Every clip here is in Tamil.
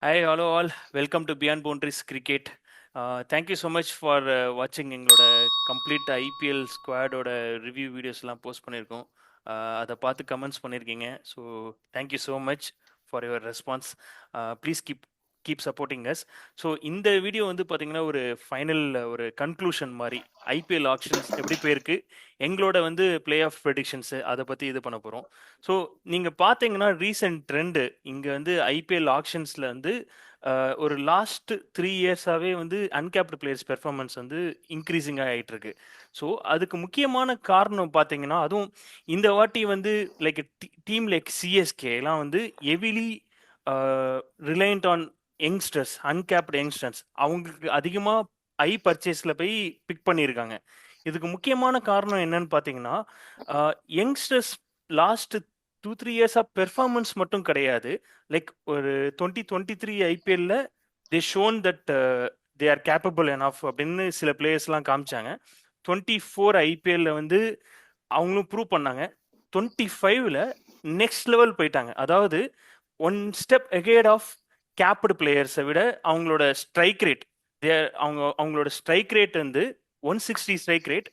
Hi, hello all. Welcome to Beyond Boundaries Cricket. Thank you so much for watching எங்களோட கம்ப்ளீட் ஐபிஎல் ஸ்குவாடோட ரிவ்யூ வீடியோஸ்லாம் போஸ்ட் பண்ணியிருக்கோம். அதை பார்த்து கமெண்ட்ஸ் பண்ணியிருக்கீங்க. So thank you so much for your response. Please keep supporting as. So இந்த வீடியோ வந்து பார்த்தீங்கன்னா ஒரு ஃபைனல் ஒரு கன்க்ளூஷன் மாதிரி ஐபிஎல் ஆக்ஷன்ஸ் எப்படி போயிருக்கு, எங்களோட வந்து பிளே ஆஃப் ப்ரெடிக்ஷன்ஸு அதை பற்றி இது பண்ண போகிறோம். ஸோ நீங்கள் பார்த்தீங்கன்னா ரீசெண்ட் ட்ரெண்டு இங்கே வந்து ஐபிஎல் ஆக்ஷன்ஸில் வந்து ஒரு லாஸ்ட் 3 இயர்ஸாகவே வந்து அன்கேப்டு பிளேயர்ஸ் பெர்ஃபார்மன்ஸ் வந்து இன்க்ரீஸிங்காக ஆகிட்டு இருக்கு. ஸோ அதுக்கு முக்கியமான காரணம் பார்த்தீங்கன்னா, அதுவும் இந்த வாட்டி வந்து லைக் டீம் லைக் சிஎஸ்கேலாம் வந்து heavily reliant on youngsters, uncapped youngsters அவங்களுக்கு அதிகமாக ஐ பர்ச்சேஸில் போய் பிக் பண்ணியிருக்காங்க. இதுக்கு முக்கியமான காரணம் என்னன்னு பார்த்தீங்கன்னா, யங்ஸ்டர்ஸ் லாஸ்ட் 2-3 இயர்ஸாக பெர்ஃபார்மன்ஸ் மட்டும் கிடையாது. லைக் ஒரு 2023 ஐபிஎல்ல they shown that they are capable enough அப்படின்னு சில பிளேயர்ஸ்லாம் காமிச்சாங்க. 24 ஐபிஎல்ல வந்து அவங்களும் ப்ரூவ் பண்ணாங்க. 25ல நெக்ஸ்ட் லெவல் போயிட்டாங்க. அதாவது 1 ஸ்டெப் அஹெட் ஆஃப் கேப்டு பிளேயர்ஸை விட அவங்களோட ஸ்ட்ரைக் ரேட், அவங்களோட ஸ்ட்ரைக் ரேட் வந்து 160 ஸ்ட்ரைக் ரேட்,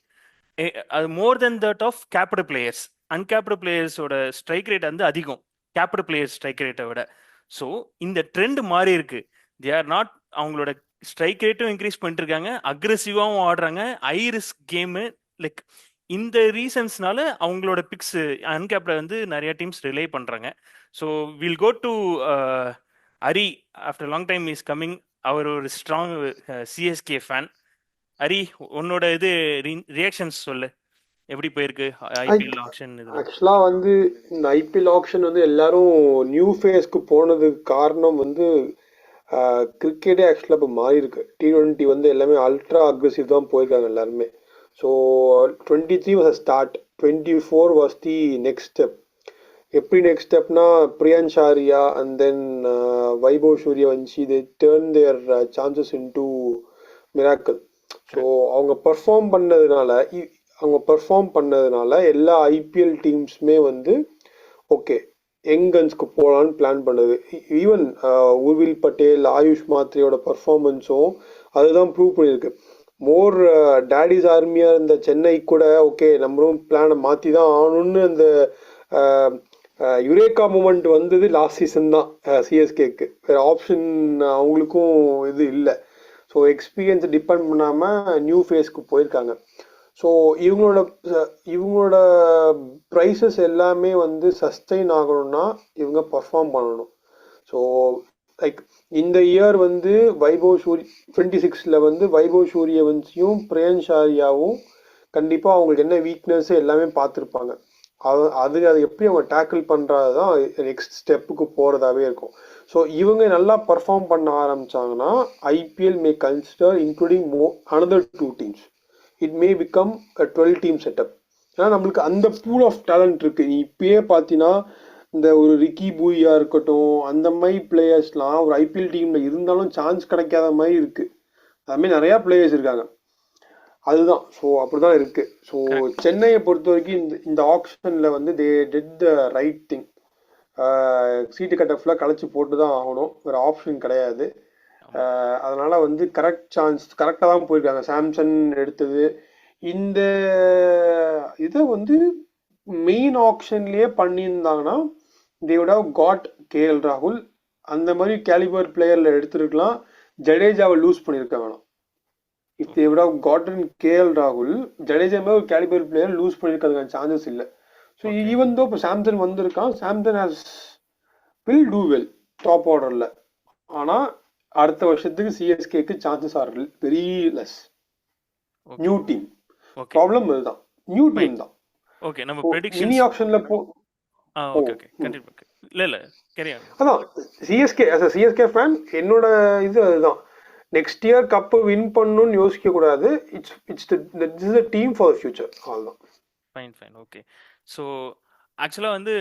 அது more than that of capped players. Uncapped பிளேயர்ஸோட ஸ்ட்ரைக் ரேட் வந்து அதிகம் கேப்டு பிளேயர்ஸ் ஸ்ட்ரைக் ரேட்டை விட. ஸோ இந்த ட்ரெண்ட் மாறி இருக்கு. தே ஆர் நாட், அவங்களோட ஸ்ட்ரைக் ரேட்டும் இன்க்ரீஸ் பண்ணிட்டு இருக்காங்க, அக்ரெசிவாகவும் ஆடுறாங்க, ஐ ரிஸ்க் கேமு. லைக் இந்த ரீசன்ஸ்னால அவங்களோட பிக்ஸ் அன்கேப்டை வந்து நிறைய டீம்ஸ் ரிலே பண்றாங்க. So will go to Hari. After long time is coming. அவர் ஒரு ஸ்ட்ராங் சிஎஸ்கே ஃபேன். ஹரி, உன்னோட இது ரியாக்ஷன்ஸ் சொல்லு, எப்படி போயிருக்கு ஐபிஎல் ஆக்ஷன்? இதுல ஆக்சுவலா வந்து இந்த ஐபிஎல் ஆக்ஷன் வந்து எல்லாரும் நியூ ஃபேஸ்க்கு போனதுக்கு காரணம் வந்து கிரிக்கெட்டே ஆக்சுவலாக இப்போ மாறி இருக்கு. T20 வந்து எல்லாமே அல்ட்ரா அக்ரெசிவ் தான் போயிருக்காங்க எல்லாருமே. So 23 was start, 24 was the next step. எப்படி நெக்ஸ்ட் ஸ்டெப்னா Priyansh Arya and then Vaibhav Suryavanshi they turned their chances into miracle. So அவங்க பெர்ஃபார்ம் பண்ணதுனால எல்லா ஐபிஎல் டீம்ஸுமே வந்து ஓகே யங்கன்ஸ்க்கு போகலான்னு பிளான் பண்ணுது. ஈவன் உர்வில் பட்டேல், ஆயுஷ் மாத்ரேயோட பர்ஃபார்மன்ஸும் அதுதான் ப்ரூவ் பண்ணியிருக்கு. மோர் டேடிஸ் ஆர்மியாக இருந்த சென்னை கூட ஓகே நம்மளும் பிளானை மாற்றி தான் ஆகணும்னு அந்த யுரேகா மூமெண்ட் வந்தது லாஸ்ட் சீசன் தான் சிஎஸ்கேக்கு. வேறு ஆப்ஷன் அவங்களுக்கும் இது இல்லை. ஸோ எக்ஸ்பீரியன்ஸை டிபெண்ட் பண்ணாமல் நியூ ஃபேஸ்க்கு போயிருக்காங்க. ஸோ இவங்களோட ப்ரைஸஸ் எல்லாமே வந்து சஸ்டெயின் ஆகணும்னா இவங்க பர்ஃபார்ம் பண்ணணும். ஸோ லைக் இந்த இயர் வந்து 26ல் வந்து வைபவ் சூரியவன்சியும் பிரியன்சாரியாவும் கண்டிப்பாக அவங்களுக்கு என்ன வீக்னஸ் எல்லாமே பார்த்துருப்பாங்க. அது எப்படி அவங்க டேக்கிள் பண்ணுறது தான் நெக்ஸ்ட் ஸ்டெப்புக்கு போகிறதாவே இருக்கும். ஸோ இவங்க நல்லா பர்ஃபார்ம் பண்ண ஆரம்பித்தாங்கன்னா IPL may consider including another 2 teams. It may become a 12 team setup. ஏன்னா நம்மளுக்கு அந்த பூல் ஆஃப் டேலண்ட் இருக்குது. நீ இப்பயே பார்த்தீங்கன்னா இந்த ஒரு ரிக்கி பூயா இருக்கட்டும், அந்த மாதிரி பிளேயர்ஸ்லாம் ஒரு ஐபிஎல் டீமில் இருந்தாலும் சான்ஸ் கிடைக்காத மாதிரி இருக்குது. அதுமாதிரி நிறையா பிளேயர்ஸ் இருக்காங்க. அதுதான், ஸோ அப்படி தான் இருக்குது. ஸோ சென்னையை பொறுத்த வரைக்கும் இந்த ஆக்ஷனில் வந்து they did the right thing. சீட்டு கட்டஃப்லாம் கழிச்சு போட்டு தான் ஆகணும், வேறு ஆப்ஷன் கிடையாது. அதனால வந்து கரெக்டாக தான் போயிருக்காங்க. சாம்சன் எடுத்தது இந்த இதை வந்து மெயின் ஆப்ஷன்லயே பண்ணியிருந்தாங்கன்னா they would have got KL ராகுல். அந்த மாதிரி கேலிபர் பிளேயர்ல எடுத்திருக்கலாம். ஜடேஜாவை லூஸ் பண்ணியிருக்க வேணாம். If they would have gotten KL ராகுல், ஜடேஜா மாதிரி ஒரு கேலிபர் பிளேயர் லூஸ் பண்ணியிருக்கிறதுக்கான சான்சஸ் இல்லை. ஸோ ஈவன் தோ இப்போ சாம்சன் வந்திருக்கான், Samson will do well top ஆர்டர்ல. ஆனால் அடுத்த வருஷத்துக்கு சிஎஸ்கேக்கு chances are very less. New team problem இதுதான், நியூ டீம் தான். ஓகே, நம்ம பிரெடிக்ஷன்ஸ் மினி ஆப்ஷன்ல ஓகே கண்டிப்பா இல்ல அதான் சிஎஸ்கே ஃபேன் என்னோட இது அதுதான். நெக்ஸ்ட் இயர் கப் வின் பண்ணணும்னு யோசிக்க கூடாது. It's the team for the future. அவ்வளவுதான். Fine okay. ஸோ ஆக்சுவலாக வந்து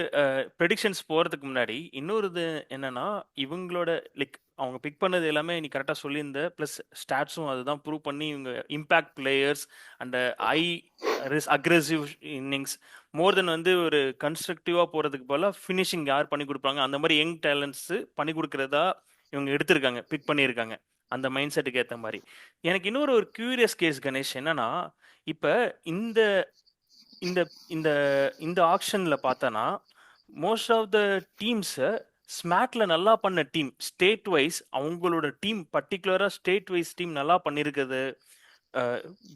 ப்ரெடிக்ஷன்ஸ் போகிறதுக்கு முன்னாடி இன்னொரு இது என்னன்னா, இவங்களோட லைக் அவங்க பிக் பண்ணது எல்லாமே நீ கரெக்டாக சொல்லியிருந்த, ப்ளஸ் ஸ்டாட்ஸும் அதுதான் ப்ரூவ் பண்ணி இவங்க impact players and aggressive innings more than வந்து ஒரு கன்ஸ்ட்ரக்டிவாக போகிறதுக்கு போல ஃபினிஷிங் யார் பண்ணி கொடுப்பாங்க அந்த மாதிரி யங் டேலண்ட்ஸு பண்ணி கொடுக்குறதா இவங்க எடுத்திருக்காங்க, பிக் பண்ணியிருக்காங்க. அந்த மைண்ட் செட்டுக்கு ஏத்த மாரி. எனக்கு இன்னொரு ஒரு கியூரியஸ் கேஸ் கணேஷ் என்னன்னா, இப்ப இந்த இந்த இந்த இந்த ஆக்ஷன்ல பார்த்தனா, மோஸ்ட் ஆஃப் த டீம்ஸ் ஸ்மாக்ல நல்லா பண்ண டீம், ஸ்டேட் வைஸ் அவங்களோட டீம் பர்ட்டிகுலரா ஸ்டேட் வைஸ் டீம் நல்லா பண்ணியிருக்கிறது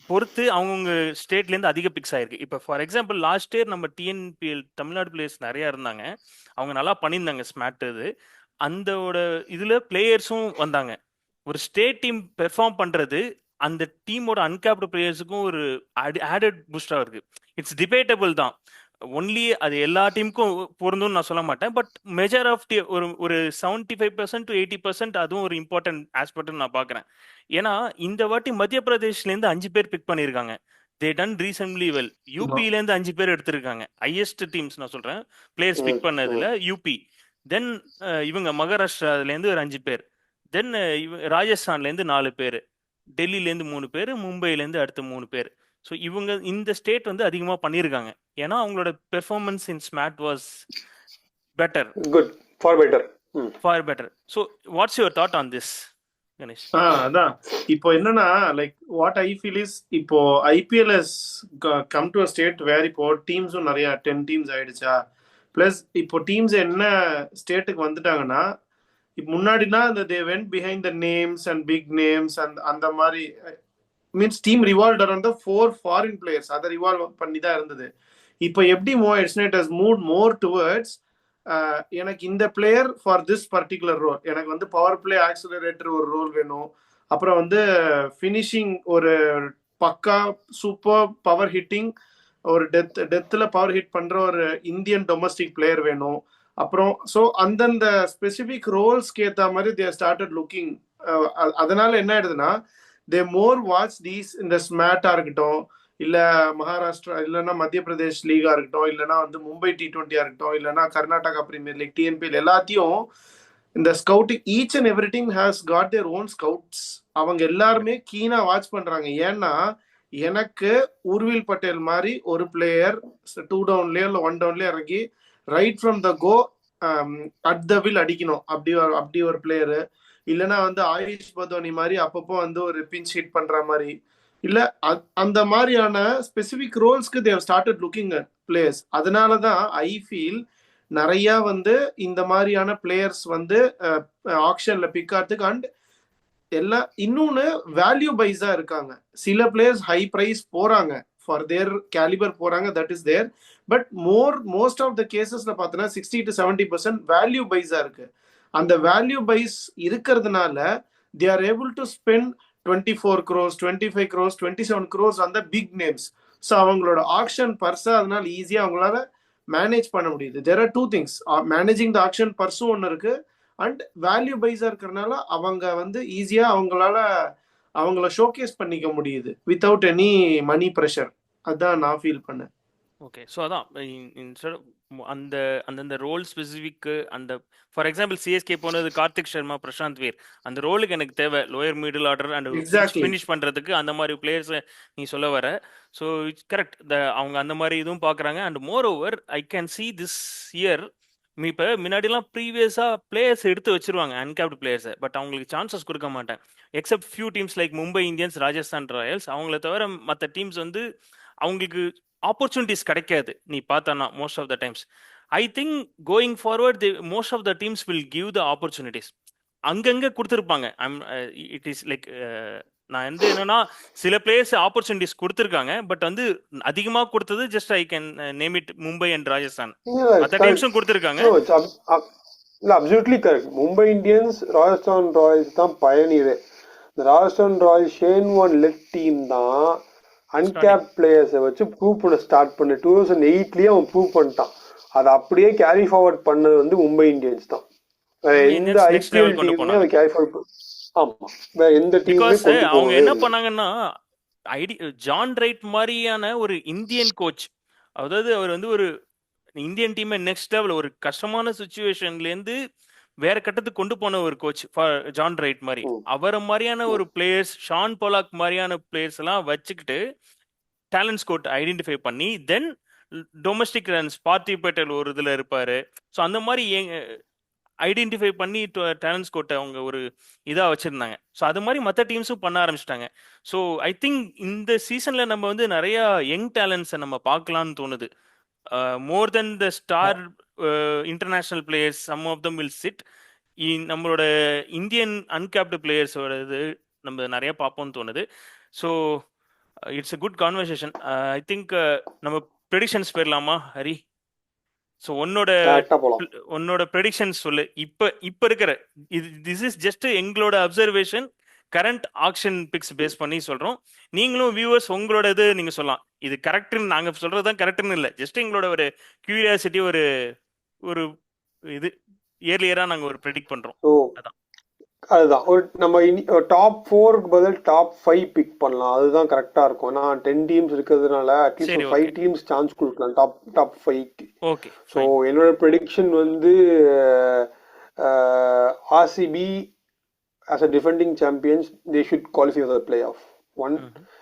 பொறுத்து அவங்கவுங்க ஸ்டேட்லேருந்து அதிக பிக்ஸ் ஆயிருக்கு. இப்போ ஃபார் எக்ஸாம்பிள் லாஸ்ட் இயர் நம்ம டிஎன்பிஎல் தமிழ்நாடு பிளேயர்ஸ் நிறையா இருந்தாங்க. அவங்க நல்லா பண்ணியிருந்தாங்க ஸ்மாட் இது. அந்தோட இதில் பிளேயர்ஸும் வந்தாங்க. ஒரு ஸ்டேட் டீம் பெர்ஃபார்ம் பண்ணுறது அந்த டீமோட அன்கேப்டு பிளேயர்ஸுக்கும் ஒரு ஆடட் பூஸ்டாக இருக்குது. இட்ஸ் டிபேட்டபிள் தான். ஒன்லி அது எல்லா டீமுக்கும் பொருந்தும்னு நான் சொல்ல மாட்டேன். பட் மெஜர் ஆஃப் ஒரு ஒரு 75% to 80% அதுவும் ஒரு இம்பார்ட்டன்ட் ஆஸ்பெக்ட்னு நான் பார்க்குறேன். ஏன்னா இந்த வாட்டி மத்திய பிரதேஷ்லேருந்து 5 பேர் பிக் பண்ணியிருக்காங்க. They done recently well. யூபியிலேருந்து 5 பேர் எடுத்திருக்காங்க. ஹையஸ்ட் டீம்ஸ் நான் சொல்கிறேன் பிளேயர்ஸ் பிக் பண்ணதில் யூபி. தென் இவங்க மகாராஷ்டிராலேருந்து ஒரு 5 பேர். தென் ராஜஸ்தான்லேருந்து 4 பேர், டெல்லியிலேருந்து 3 பேர், மும்பைலேருந்து அடுத்து 3 பேர். ஸோ இவங்க இந்த ஸ்டேட் வந்து அதிகமாக பண்ணியிருக்காங்க. ஏன்னா அவங்களோட performance in SMAT was better, good for better. For better. So what's your thought on this Ganesh? அதான் இப்போ என்னன்னா like what I feel is இப்போ IPL come to a state where இப்போ டீம்ஸும் நிறைய 10 டீம்ஸ் ஆயிடுச்சா. பிளஸ் இப்போ டீம்ஸ் என்ன ஸ்டேட்டுக்கு வந்துட்டாங்கன்னா, இப்போ முன்னாடினா அந்த they went behind the names and big names and அந்த மாதிரி means team revolve around the 4 foreign players அதை ரிவால்வ் பண்ணி தான் இருந்தது. இப்போ எப்படி மூவ் ஆயிடுச்சுன்னா it has move more towards எனக்கு இந்த player for this particular role, எனக்கு வந்து பவர் பிளே ஆக்சிலரேட்டர் ஒரு ரோல் வேணும், அப்புறம் வந்து ஃபினிஷிங் ஒரு பக்கா சூப்பர் பவர் ஹிட்டிங் ஒரு டெத்தில் பவர் ஹிட் பண்ற ஒரு இந்தியன் டொமஸ்டிக் பிளேயர் வேணும். அப்புறம் ஸோ அந்தந்த ஸ்பெசிபிக் ரோல்ஸ்க்கு ஏற்ற மாதிரி தே ஸ்டார்டட் லுக்கிங். அதனால என்ன ஆயிடுதுன்னா தே மோர் வாட்ச் தீஸ் இந்த ஸ்மாட்டா இருக்கட்டும், இல்ல மகாராஷ்டிரா இல்லைன்னா மத்திய பிரதேஷ் லீகா இருக்கட்டும், இல்லைன்னா வந்து மும்பை T20 இருக்கட்டும், இல்லைன்னா கர்நாடகா பிரீமியர் லீக் டிஎன்பிஎல் எல்லாத்தையும் இந்த scouting each and every team has God their own scouts. அவங்க எல்லாருமே கீனா வாட்ச் பண்றாங்க. ஏன்னா எனக்கு உர்வில் பட்டேல் மாதிரி ஒரு பிளேயர் 2 டவுன்லயோ இல்லை 1 டவுன்லயோ இறங்கி right from the go at the will அடிக்கணும், அப்படி ஒரு பிளேயரு. இல்லைன்னா வந்து ஆயுஷ் பதோனி மாதிரி அப்பப்போ வந்து ஒரு பிஞ்ச் ஹிட் பண்ற மாதிரி, இல்ல அந்த மாதிரியான ஸ்பெசிபிக் ரோல்ஸ்க்கு they started looking at players. அதனாலதான் ஐ ஃபீல் நிறைய வந்து இந்த மாதிரியான பிளேயர்ஸ் வந்து ஆக்ஷன்ல பிக் ஆகிறதுக்கு அண்ட் எல்லாம் இன்னொன்னு வேல்யூ பைஸா இருக்காங்க. சில பிளேயர்ஸ் ஹை பிரைஸ் போறாங்க ஃபார் தேர் கேலிபர் போறாங்க, that is there. But most of the கேசஸ்ல பார்த்தோன்னா 60 to 70% வேல்யூ பைஸா இருக்கு. அந்த வேல்யூ பைஸ் இருக்கிறதுனால they are able to spend 24 crores 25 crores 27 crores அந்த பிக் நேம்ஸ். ஸோ அவங்களோட ஆக்ஷன் பர்ஸை அதனால ஈஸியாக அவங்களால மேனேஜ் பண்ண முடியுது. There are 2 things, managing the auction பர்ஸும் ஒன்று இருக்கு அண்ட் வேல்யூ பைஸாக இருக்கிறதுனால அவங்க வந்து ஈஸியாக அவங்கள ஷோகேஸ் பண்ணிக்க முடியுது வித்தவுட் எனி மணி ப்ரெஷர். அதான் நான் ஃபீல் பண்ணேன். ஓகே, ஸோ அதான் அந்த அந்தந்த ரோல் ஸ்பெசிஃபிக்கு அந்த ஃபார் எக்ஸாம்பிள் சிஎஸ்கே போனது கார்த்திக் சர்மா, பிரசாந்த் வீர், அந்த ரோலுக்கு எனக்கு தேவை lower middle order and finish பண்ணுறதுக்கு அந்த மாதிரி பிளேயர்ஸை நீ சொல்ல வர. ஸோ இட்ஸ் கரெக்ட், அவங்க அந்த மாதிரி இதுவும் பார்க்குறாங்க. And more over I can see this year இப்போ முன்னாடிலாம் ப்ரீவியஸாக பிளேயர்ஸ் எடுத்து வச்சிருவாங்க அன்கேப்டு பிளேயர்ஸை, பட் அவங்களுக்கு சான்சஸ் கொடுக்க மாட்டேன். Accept few teams like Mumbai Indians, Rajasthan Royals, அவங்கள தவிர மற்ற டீம்ஸ் வந்து அவங்களுக்கு ஆப்பர்ச்சுனிட்டிஸ் கிடைக்காது. நீ பார்த்தனா most of the times I think going forward most of the teams will give the opportunities. அங்கங்கே கொடுத்துருப்பாங்க. இட் இஸ் லைக் நான் வந்து என்னன்னா சில பிளேயர்ஸ் ஆப்பர்ச்சுனிட்டிஸ் கொடுத்துருக்காங்க, பட் வந்து அதிகமாக கொடுத்தது just I can name it Mumbai and Rajasthan. மற்ற டீம்ஸும் கொடுத்துருக்காங்க. இல்ல absolutely correct. Mumbai Indians, Rajasthan Royals தான் பயணியது. இந்த ராஜஸ்தான் ராயல்ஸ் ஷேன் வான் லெட் டீம் தான் அன்கேப் பிளேயர்ஸை வச்சு ப்ரூவ் பண்ண ஸ்டார்ட் பண்ண 2008லயே அவன் ப்ரூவ் பண்ணிட்டான். அதை அப்படியே கேரி ஃபார்வர்ட் பண்ணது வந்து மும்பை இந்தியன்ஸ் தான். எந்த ஐபிஎல் டீமுமே அதை கேரி ஃபார்வர்ட் ஆமா வேற எந்த டீமுமே அவங்க என்ன பண்ணாங்கன்னா ஜான் ரைட் மாதிரியான ஒரு இந்தியன் கோச், அதாவது அவர் வந்து ஒரு இந்தியன் டீமை நெக்ஸ்ட் லெவல் ஒரு கஷ்டமான சுச்சுவேஷன்ல இருந்து வேற கட்டத்துக்கு கொண்டு போன ஒரு கோச் ஜான் ரைட் மாதிரி. அவரை மாதிரியான ஒரு பிளேயர்ஸ், ஷான் பொலாக் மாதிரியான பிளேயர்ஸ் எல்லாம் வச்சுக்கிட்டு டேலண்ட் ஸ்கோட் ஐடென்டிஃபை பண்ணி தென் டொமஸ்டிக் ரன்ஸ் பார்த்திவ் பட்டேல் ஒரு இதுல இருப்பாரு. ஸோ அந்த மாதிரி ஐடென்டிஃபை பண்ணி டேலண்ட் ஸ்கோட்டை அவங்க ஒரு இதாக வச்சுருந்தாங்க. ஸோ அது மாதிரி மற்ற டீம்ஸும் பண்ண ஆரம்பிச்சிட்டாங்க. ஸோ ஐ திங்க் இந்த சீசனில் நம்ம வந்து நிறையா யங் டேலண்ட்ஸை நம்ம பார்க்கலான்னு தோணுது. More than the star international players, some of them will sit. நம்மளோட இந்தியன் அன்கேப்டு பிளேயர்ஸோட இது நம்ம நிறைய பார்ப்போம்னு தோணுது. So it's a good conversation. I think நம்ம ப்ரெடிக்ஷன்ஸ் போயிடலாமா ஹரி? ஸோ உன்னோட ப்ரெடிக்ஷன்ஸ் சொல்லு. இப்போ இருக்கிற திஸ் இஸ் ஜஸ்ட் எங்களோட observation, current action picks base பண்ணி சொல்கிறோம். நீங்களும் வியூவர்ஸ் உங்களோட இது நீங்கள் சொல்லலாம். இது கரெக்டுன்னு நாங்கள் சொல்கிறது தான் கரெக்டுன்னு இல்லை, ஜஸ்ட் எங்களோட ஒரு கியூரியாசிட்டி, ஒரு ஒரு இது இயர்லியராக நாங்கள் ஒரு ப்ரெடிக்ட் பண்ணுறோம். அதான் அதுதான் ஒரு நம்ம டாப் 4க்கு பதில் டாப் 5 பிக் பண்ணலாம், அதுதான் கரெக்டா இருக்கும். நான் 10 டீம்ஸ் இருக்கிறதுனால அட்லீஸ்ட் 5 டீம்ஸ் சான்ஸ் கொடுக்கலாம் டாப் 5க்கு. ஓகே. ஸோ என்னோட ப்ரெடிக்ஷன் வந்து RCB as a defending champions they should qualify for the playoff.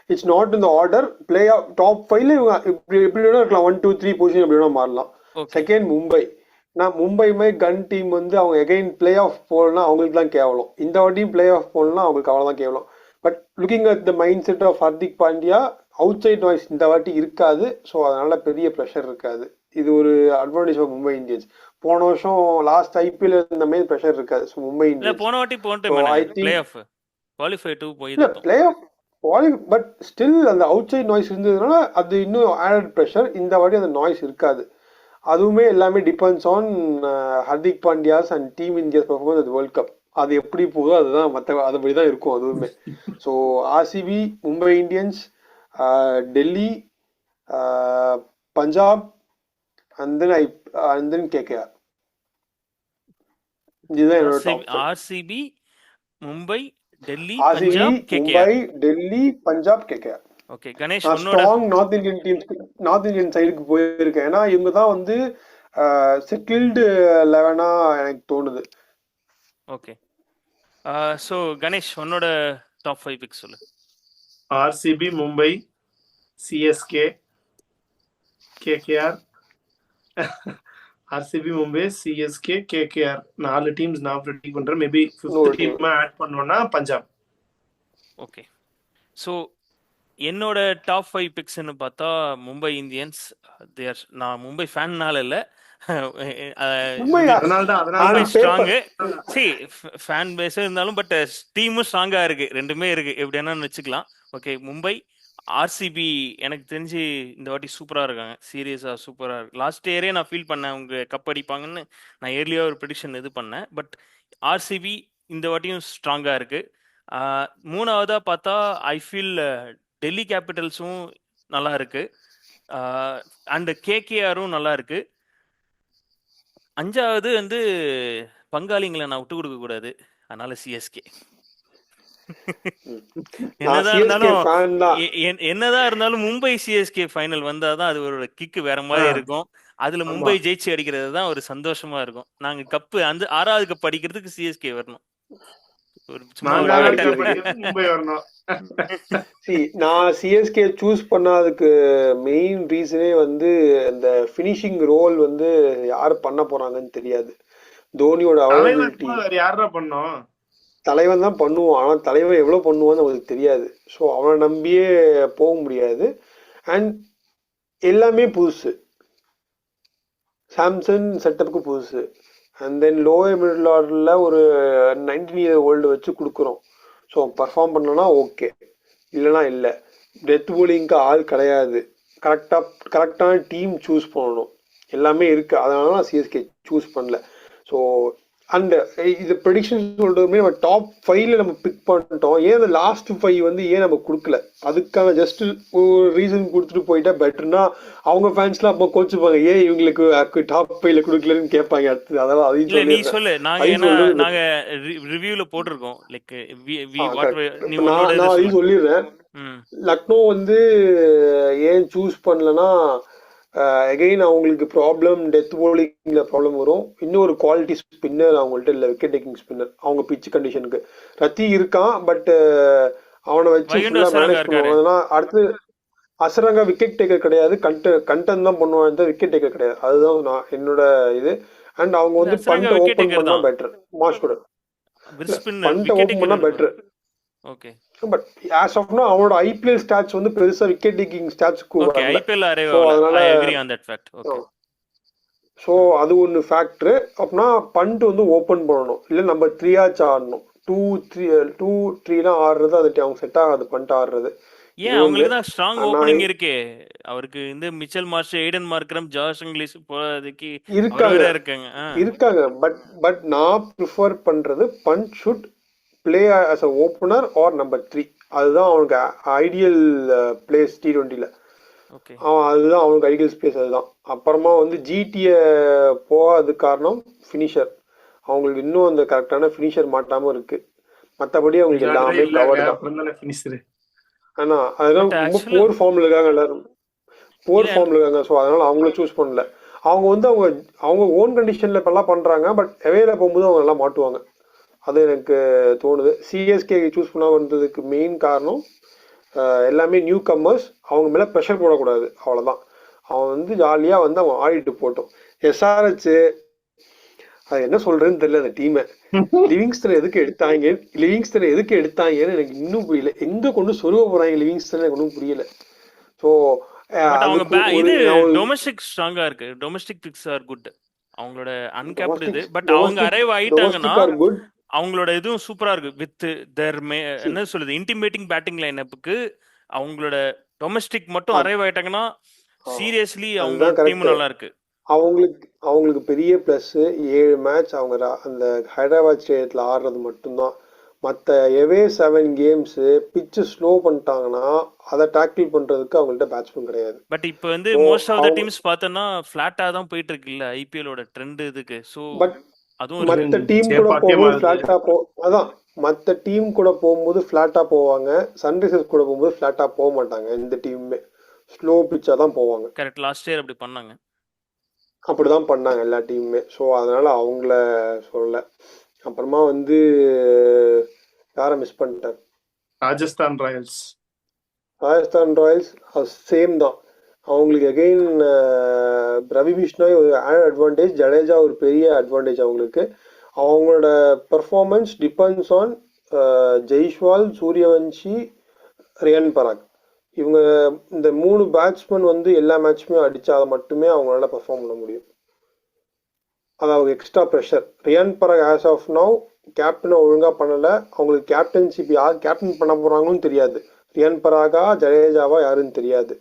It's not in the order, playoff top 5ல இப்படி வேணா இருக்கலாம், 1 2 3 பொசிஷன் எப்படி வேணா மாறலாம். செகண்ட் மும்பை. நான் மும்பைமே கன் டீம் வந்து அவங்க எகைன் பிளே ஆஃப் போகலன்னா அவங்களுக்கு தான் கேவலம். இந்த வாட்டியும் பிளே ஆஃப் போகலன்னா அவங்களுக்கு அவ்வளோதான் கேவலம். But looking at the mindset of Hardik Pandya, outside noise இந்த வாட்டி இருக்காது. ஸோ அதனால பெரிய ப்ரெஷர் இருக்காது. இது ஒரு அட்வான்டேஜ் ஆஃப் மும்பை இந்தியன்ஸ். போன வருஷம் லாஸ்ட் ஐபிஎல் இந்த மாதிரி ப்ரெஷர் இருக்காது. ஸோ மும்பை இந்தியன்ஸ் போன வாட்டி பிளே ஆஃப் பட் ஸ்டில் அந்த அவுட் சைட் நாய்ஸ் இருந்ததுனால அது இன்னும் ஆடட் ப்ரெஷர். இந்த வாட்டி அந்த நாய்ஸ் இருக்காது. அதுவுமே எல்லாமே depends on Hardik Pandyas and team India's performance அது வேர்ல்ட் கப். அது எப்படி போகுதோ அதுதான் அதுபடி தான் இருக்கும் அதுவுமே. So RCB, Mumbai Indians, Delhi, Punjab and then KKR. இதுதான் என்னோட top 5. RCB, Mumbai, Delhi, RCB, Mumbai, Delhi, Punjab, KKR. Okay Ganesh, strong north Indian teams, north Indian சைடுக்கு போயிருக்கேன். ஏன்னா இவங்க தான் வந்து செட்டில்டு 11ஆ எனக்கு தோணுது. ஓகே. ஸோ கணேஷ், உன்னோட டாப் 5 பிக்ஸ் சொல்லு. RCB, Mumbai, CSK, KKR. RCB, Mumbai, CSK, KKR 4 teams நான் ப்ரெடிக்ட் பண்றேன். மேபி 5th டீம் ஆட் பண்ணோம்னா பஞ்சாப். ஓகே. ஸோ என்னோட டாப் 5 பிக்ஸ்ன்னு பார்த்தா மும்பை இந்தியன்ஸ். நான் மும்பை ஃபேன்னால இல்லை, ஸ்ட்ராங்கு. சரி, ஃபேன் பேஸே இருந்தாலும் பட் டீமும் ஸ்ட்ராங்கா இருக்கு, ரெண்டுமே இருக்கு, எப்படி வேணாலும் வச்சுக்கலாம். ஓகே, மும்பை. ஆர்சிபி எனக்கு தெரிஞ்சு இந்த வாட்டி சூப்பராக இருக்காங்க, சீரியஸாக சூப்பராக இருக்கு. லாஸ்ட் இயரே நான் ஃபீல் பண்ணேன் அவங்க கப் அடிப்பாங்கன்னு. நான் ஏர்லியாக ஒரு ப்ரெடிக்ஷன் இது பண்ணேன். பட் ஆர்சிபி இந்த வாட்டியும் ஸ்ட்ராங்காக இருக்கு. மூணாவதாக பார்த்தா ஐ ஃபீல் டெல்லி கேபிட்டல்ஸும் நல்லா இருக்கு, அண்ட் கேகேஆரும் நல்லா இருக்கு. அஞ்சாவது வந்து பங்காளிங்களை நான் விட்டு கொடுக்க கூடாது, அதனால சிஎஸ்கே. என்னதான் இருந்தாலும் மும்பை சிஎஸ்கே ஃபைனல் வந்தாதான் அது ஒரு கிக்கு வேற மாதிரி இருக்கும். அதுல மும்பை ஜெயிச்சு அடிக்கிறது தான் ஒரு சந்தோஷமா இருக்கும். நாங்க கப்பு அந்த 6வது கப் அடிக்கிறதுக்கு சிஎஸ்கே வரணும். நான் சிஎஸ்கே சூஸ் பண்ணதுக்கு மெயின் ரீசனே வந்து அந்த பினிஷிங் ரோல் வந்து யாரு பண்ண போறாங்கன்னு தெரியாது. தோனியோட அவைலபிலிட்டி யாரா பண்ணோம், தலைவன் தான் பண்ணுவான். ஆனால் தலைவன் எவ்வளோ பண்ணுவான்னு அவங்களுக்கு தெரியாது. ஸோ அவனை நம்பியே போக முடியாது. அண்ட் எல்லாமே புதுசு, சாம்சங் செட்டப்புக்கு புதுசு. அண்ட் தென் லோயர் மிடில் ஆர்டரில் ஒரு 19 year old வச்சு கொடுக்குறோம். ஸோ பர்ஃபார்ம் பண்ணலன்னா ஓகே, இல்லைனா இல்லை. டெத் போலிங்க்கு ஆள் கிடையாது. கரெக்டான டீம் சூஸ் பண்ணணும், எல்லாமே இருக்குது. அதனால நான் சிஎஸ்கே சூஸ் பண்ணல. ஸோ அண்ட் இது ப்ரெடிக்ஷன் சொல்றதுமே நம்ம டாப் 5ல நம்ம பிக் பண்ணிட்டோம். ஏன் அந்த லாஸ்ட் 5 வந்து ஏன் நம்ம கொடுக்கல, அதுக்கான ஜஸ்ட் ஒரு ரீசன் கொடுத்துட்டு போயிட்டா பெட்டர்னா அவங்க ஃபேன்ஸ்லாம் அப்போ கோச்சுப்பாங்க, ஏன் இவங்களுக்கு டாப் 5ல கொடுக்கலன்னு கேட்பாங்க அடுத்து. அதெல்லாம் அதையும் நீ சொல்லு. நாங்க ரிவ்யூல போட்டிருக்கோம். லைக் நான் அதையும் சொல்லிடுறேன். லக்னோ வந்து ஏன் சூஸ் பண்ணலன்னா, அகெயின் அவங்களுக்கு ப்ராப்ளம், டெத் போலிங்ல ப்ராப்ளம் வரும். இன்னொரு குவாலிட்டி ஸ்பின்னர் அவங்கள்ட்ட இல்லை, விக்கெட் டேக்கிங் ஸ்பின்னர். அவங்க பிச் கண்டிஷனுக்கு ரத்தி இருக்கான், பட் அவனை வச்சு மேனேஜ் பண்ணுவாங்க. அடுத்து அசரங்கா விக்கெட் டேக்கர் கிடையாது, கண்டன் தான் பண்ணுவான், விக்கெட் டேக்கர் கிடையாது. அதுதான் நான் என்னோட இது. அண்ட் அவங்க வந்து அசரங்கா பண்ட்டை விக்கெட் ஓப்பன் டேக்கர் பண்ணா தான். பெட்டர். மாஷ் கூட இல்ல விர்ஸ்பின் பண்ட்டை விக்கெட் ஓப்பன் பண்ணா taker. Better. Okay but as of no அவனோட ஐபிஎல் ஸ்டாட்ஸ் வந்து பெருசா விக்கெட் டேக்கிங் ஸ்டாட்ஸ்க்கு ஓகே வரல. ஐபிஎல் அரைவ் ஸோ ஆகல. அதனால I agree on that fact. Okay so அது ஒன்று ஃபேக்டரு. அப்படின்னா பண்ட் வந்து ஓப்பன் பண்ணணும், இல்லை நம்பர் 3 ஆடணும். 2-3 ஆடுறது அது அவங்க செட் ஆகாது பண்ட் ஆடுறது. ஏன் இது வந்து அவங்களுக்கு தான் ஸ்ட்ராங் நான் ஓப்பனிங் இருக்கே. அவருக்கு இந்த Mitchell Marsh, Aiden Markram, Josh Inglis போறதுக்கு அவர் இருக்காங்க வேற இருக்காங்க. இருக்காங்க பட் நான் ப்ரிஃபர் பண்றது Pant should play as a opener or number 3. அதுதான் அவனுக்கு ஐடியல் பிளேஸ் T20ல. ஓகே அதுதான் அவனுக்கு ஐடியல் ஸ்பேஸ். அதுதான். அப்புறமா வந்து ஜிடிஏ போகாது காரணம் ஃபினிஷர். அவங்களுக்கு இன்னும் அந்த கரெக்டான ஃபினிஷர் மாட்டாம இருக்கு. மற்றபடி அவங்களுக்கு எல்லாமே கவர் தான். ஆனா அதெல்லாம் ரொம்ப போர் ஃபார்ம்ல இருக்காங்க, எல்லாரும் போர் ஃபார்ம்ல இருக்காங்க. ஸோ அதனால அவங்கள சூஸ் பண்ணல. அவங்க வந்து அவங்க ஓன் கண்டிஷன்ல இப்பெல்லாம் பண்றாங்க. பட் எவேல போகும்போது அவங்க எல்லாம் மாட்டுவாங்க. அது எனக்கு தோணுது. சிஎஸ்கே சூஸ் பண்ண வந்ததுக்கு மெயின் காரணம் எல்லாமே நியூ கம்மர்ஸ். அவங்க மேலே ப்ரெஷர் போடக்கூடாது, அவ்வளோதான். அவன் வந்து ஜாலியாக வந்து அவன் ஆடிட்டு போட்டோம். எஸ்ஆர்ஹெச் அது என்ன சொல்றதுன்னு தெரியல. அந்த டீமை லிவிங்ஸ்டன் எதுக்கு எடுத்தாங்கன்னு எனக்கு இன்னும் புரியல. எங்க கொண்டு சொருக போறாங்க லிவிங்ஸ்டன் எனக்கு ஒன்றும் புரியல. ஸோ இது டொமஸ்டிக் ஸ்ட்ராங்கா இருக்கு. Domestic picks are good. அவங்களோட அன்கேப்டு இது. பட் அவங்க அரைவ் ஆயிட்டாங்கன்னா அவங்களோட இதுவும் சூப்பரா இருக்கு. வித் தேர் என்ன சொல்லுது இன்டிமேட்டிங் பேட்டிங் லைனப்புக்கு அவங்களோட டொமஸ்டிக் மட்டும் அரைவ் ஆயிட்டாங்கன்னா சீரியஸ்லி அவங்க டீம் நல்லா இருக்கு. அவங்களுக்கு பெரிய பிளஸ் 7 மேட்ச் அவங்க அந்த ஹைதராபாத் ஸ்டேடியத்தில் ஆடுறது மட்டும்தான். மற்ற எவே 7 கேம்ஸ் பிச்சு ஸ்லோ பண்ணிட்டாங்கன்னா அதை டேக்கிள் பண்றதுக்கு அவங்கள்ட்ட பேட்ஸ்மேன் கிடையாது. பட் இப்போ வந்து மோஸ்ட் ஆஃப் த டீம்ஸ் பார்த்தோன்னா ஃபிளாட்டா தான் போயிட்டு இருக்கு இல்ல ஐபிஎலோட ட்ரெண்ட் இதுக்கு. ஸோ அதுவும் மற்ற டீம் கூட போகும்போது ஃபிளாட்டா அதான் மற்ற டீம் கூட போகும்போது ஃபிளாட்டா போவாங்க. சன்ரைசர்ஸ் கூட போகும்போது ஃபிளாட்டா போக மாட்டாங்க. இந்த டீமுமே ஸ்லோ பிச்சா தான் போவாங்க. கரெக்ட். லாஸ்ட் இயர் அப்படி பண்ணாங்க. அப்படிதான் பண்ணாங்க எல்லா டீமுமே. ஸோ அதனால அவங்கள சொல்ல. அப்புறமா வந்து யாரை மிஸ் பண்ணிட்டேன்? ராஜஸ்தான் ராயல்ஸ் சேம் தான். அவங்களுக்கு அகெயின் ரவி பிஷ்ணாய் ஒரு அட்வான்டேஜ், ஜடேஜா ஒரு பெரிய அட்வான்டேஜ் அவங்களுக்கு. அவங்களோட performance depends on Jaiswal, Suryavanshi, Riyan Parag. இவங்க இந்த 3 பேட்ஸ்மேன் வந்து எல்லா மேட்சுமே அடிச்சா மட்டுமே அவங்களால பெர்ஃபார்ம் பண்ண முடியும். அதாவது extra pressure. Riyan Parag as of now கேப்டனை ஒழுங்கா பண்ணல. அவங்களுக்கு கேப்டன்ஷிப் யார் கேப்டன் பண்ண போறாங்கன்னு தெரியாது. ரியான் பராகா ஜடேஜாவா யாருன்னு தெரியாது.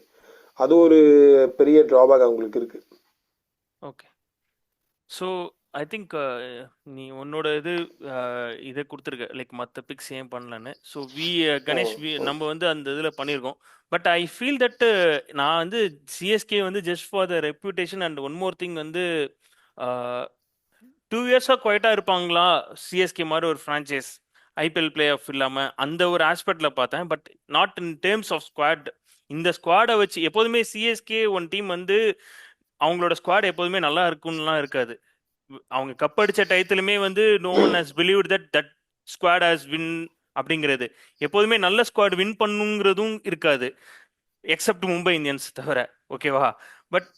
அது ஒரு பெரிய டிராபேக் அவங்களுக்கு இருக்கு. ஓகே. ஸோ ஐ திங்க் நீ உன்னோட இதை கொடுத்துருக்க லைக் மற்ற பிக்ஸ் ஏன் பண்ணலன்னு. ஸோ கணேஷ் நம்ம வந்து அந்த இதில் பண்ணியிருக்கோம். பட் ஐ ஃபீல் தட் நான் வந்து சிஎஸ்கே வந்து just for the reputation and one more thing வந்து 2 இயர்ஸாக குவைட்டாக இருப்பாங்களா சிஎஸ்கே மாதிரி ஒரு ஃப்ரான்ச்சைஸ் ஐபிஎல் பிளே ஆஃப் இல்லாமல் அந்த ஒரு ஆஸ்பெக்டில் பார்த்தேன். But not in terms of squad. இந்த ஸ்குவாடை வச்சு எப்போதுமே சிஎஸ்கே ஒன் டீம் வந்து அவங்களோட ஸ்குவாட் எப்போதுமே நல்லா இருக்கும்லாம் இருக்காது. அவங்க கப் அடிச்ச டயத்துலுமே வந்து no one has believed that squad has win அப்படிங்கிறது. எப்போதுமே நல்ல ஸ்குவாட் வின் பண்ணுங்கிறதும் இருக்காது, எக்ஸப்ட் மும்பை இந்தியன்ஸ் தவிர. ஓகேவா? பட்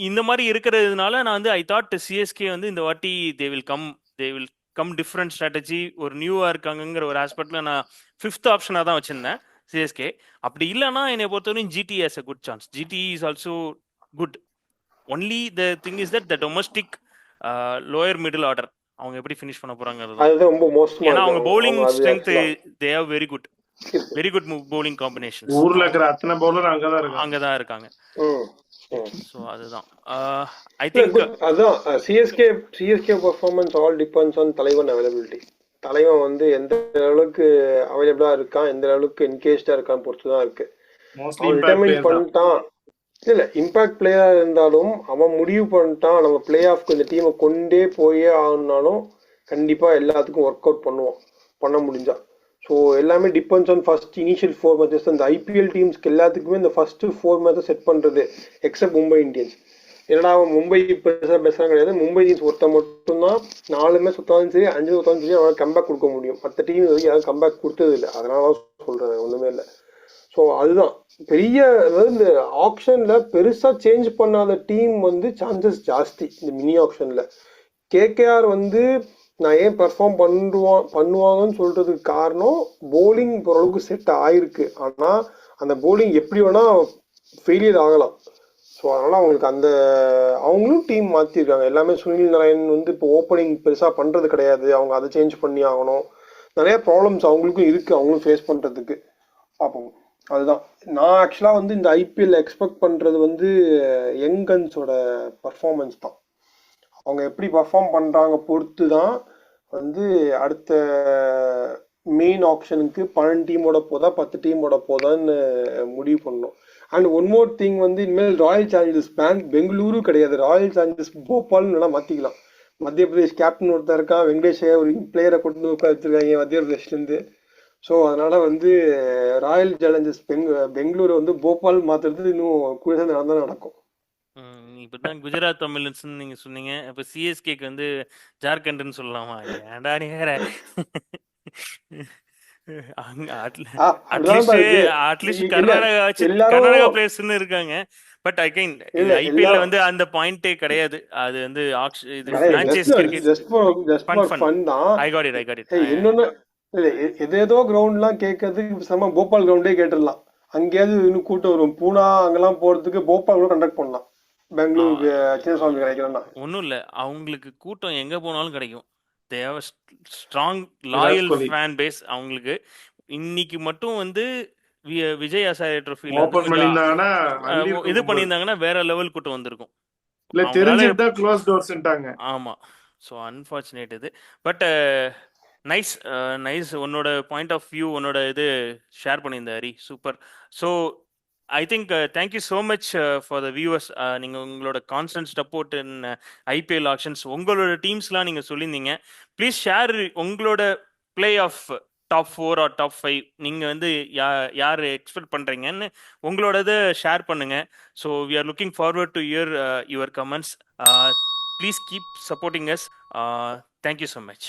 இந்த மாதிரி இருக்கிறதுனால நான் வந்து ஐ தாட் சிஎஸ்கே வந்து இந்த வாட்டி they will come different strategy, ஒரு நியூவாக இருக்காங்கங்கிற ஒரு ஆஸ்பெக்டில் நான் 5th ஆப்ஷனாக தான் வச்சுருந்தேன் சிஎஸ்கே. அப்படி இல்லைன்னா என்னை பொறுத்தவரைக்கும் GT has a good chance. GT is also good. Only the thing is that the domestic lower middle order அவங்க எப்படி ஃபினிஷ் பண்ண போறாங்க. ஏன்னா அவங்க bowling strength they have very good bowling combinations. ஊர்ல இருக்கிற அத்தனை பவுலர் அங்கதான் இருக்காங்க. சோ அதுதான் ஐ திங்க் அதான் CSK performance all depends on தலைவன் அவைலபிலிட்டி. தலைவன் வந்து எந்த அளவுக்கு அவைலபிளா இருக்கான், எந்த அளவுக்கு என்கேஜ்டா இருக்கான்னு பொறுத்து தான் இருக்கு. ரிட்டைர்மெண்ட் பண்ணிட்டான் இல்ல இம்பாக்ட் பிளேயரா இருந்தாலும் அவன் முடிவு பண்ணிட்டான் நம்ம பிளே ஆஃப்க்கு இந்த டீமை கொண்டே போயே ஆகணும்னாலும் கண்டிப்பா எல்லாத்துக்கும் ஒர்க் அவுட் பண்ண முடிஞ்சா. ஸோ எல்லாமே depends on first initial 4 matches. அந்த ஐபிஎல் டீம்ஸ்க்கு எல்லாத்துக்குமே இந்த ஃபர்ஸ்ட் 4 மேட்சஸ் செட் பண்றது எக்ஸப்ட் மும்பை இந்தியன்ஸ். என்னடா அவன் மும்பை பேசுறாங்க கிடையாது. மும்பை இந்தியன்ஸ் ஒருத்த மட்டும்தான் 4 மேட்ச் சுத்தாலும் சரி 5 சுத்தாலும் சரி அவனால் கம்பேக் கொடுக்க முடியும். மற்ற டீம் யாரும் கம்பேக் கொடுத்தது இல்லை. அதனால தான் சொல்றேன், ஒண்ணுமே இல்லை. ஸோ ஸோ அதுதான் பெரிய, அதாவது இந்த ஆப்ஷன்ல பெருசா சேஞ்ச் பண்ணாத டீம் வந்து சான்சஸ் ஜாஸ்தி இந்த மினி ஆப்ஷன்ல. கேகேஆர் வந்து நான் ஏன் பெர்ஃபார்ம் பண்ணுவாங்கன்னு சொல்றதுக்கு காரணம் போலிங் ஓரளவுக்கு செட் ஆயிருக்கு. ஆனா அந்த போலிங் எப்படி வேணா ஃபெயிலியர் ஆகலாம். ஸோ அதனால அவங்களுக்கு அந்த அவங்களும் டீம் மாத்திருக்காங்க எல்லாமே. சுனில் நாராயண் வந்து இப்போ ஓப்பனிங் பெருசா பண்றது கிடையாது, அவங்க அதை சேஞ்ச் பண்ணி ஆகணும். நிறைய ப்ராப்ளம்ஸ் அவங்களுக்கும் இருக்கு, அவங்களும் ஃபேஸ் பண்றதுக்கு. பார்ப்போம். அதுதான் நான் ஆக்சுவலா வந்து இந்த ஐபிஎல் எக்ஸ்பெக்ட் பண்றது வந்து யங் கன்ஸோட பர்ஃபார்மன்ஸ் தான். அவங்க எப்படி பர்ஃபார்ம் பண்றாங்க பொறுத்து தான் வந்து அடுத்த மெயின் ஆப்ஷனுக்கு 12 டீமோட போதா 10 டீமோட போதான்னு முடிவு பண்ணணும். அண்ட் ஒன் மோர் திங் வந்து இனிமேல் ராயல் சேலஞ்சர்ஸ் பெங்களூரு கிடையாது, ராயல் சேலஞ்சர்ஸ் போபால்னு வேணா மாத்திக்கலாம். மத்திய பிரதேஷ் கேப்டன் ஒருத்தர் இருக்கான், வெங்கடேஷ் ஒரு பிளேயரை கொண்டு வந்து உட்கார வச்சிருக்காங்க மத்திய பிரதேஷ்லேருந்து. ஸோ அதனால வந்து ராயல் சேலஞ்சர்ஸ் பெங்களூரை வந்து போபால் மாத்துறது இன்னும் கூட நடந்தால் நடக்கும். இப்பதான் குஜராத் தமிழன்ஸ் நீங்க சொன்னீங்க, அப்ப சிஎஸ்கேக்கு வந்து ஜார்க்கண்ட்னு சொல்லலாமா? ஏன்டா நீ வேற. அட்லீஸ்ட் கர்நாடகா பிளேயர்ஸ்னு இருக்காங்க. பட் அகைன் ஐபிஎல்ல வந்து அந்த பாயிண்டே கிடையாது. அது வந்து இது franchise cricket. I got it. இன்னொன்னு இல்ல, ஏதோ கிரவுண்ட்லாம் கேட்கறதுக்கு சம போபால் கிரவுண்டே கேட்டுடலாம். அங்கேயாவது இன்னும் கூட்டம் வரும். பூனா அங்கெல்லாம் போறதுக்கு போபால் கூட கண்டக்ட் பண்ணலாம். பெங்களூருக்கு சின்னசுவாமி கிடைக்கலன்னா ஒன்றும் இல்லை, அவங்களுக்கு கூட்டம் எங்கே போனாலும் கிடைக்கும். தேவ ஸ்ட்ராங் லாயல் ஃபேன் பேஸ் அவங்களுக்கு. இன்னைக்கு மட்டும் வந்து விஜய் ஹசாரே ட்ரோஃபில இது பண்ணியிருந்தாங்கன்னா வேற லெவல் கூட்டம் வந்திருக்கும். ஆமா, ஸோ அன்ஃபார்ச்சுனேட் இது. பட் நைஸ் உன்னோட பாயிண்ட் ஆஃப் வியூ, உன்னோட இது ஷேர் பண்ணியிருந்த Hari, super. So I think thank you so much for the viewers. நீங்கள் உங்களோட constant support in IPL auctions, உங்களோட டீம்ஸ்லாம் நீங்கள் சொல்லியிருந்தீங்க. ப்ளீஸ் ஷேர் உங்களோட play off top 4 or top 5 நீங்கள் வந்து யார் எக்ஸ்பெக்ட் பண்ணுறீங்கன்னு உங்களோட இதை ஷேர் பண்ணுங்கள். So we are looking forward to your comments. Please keep supporting us. Thank you so much.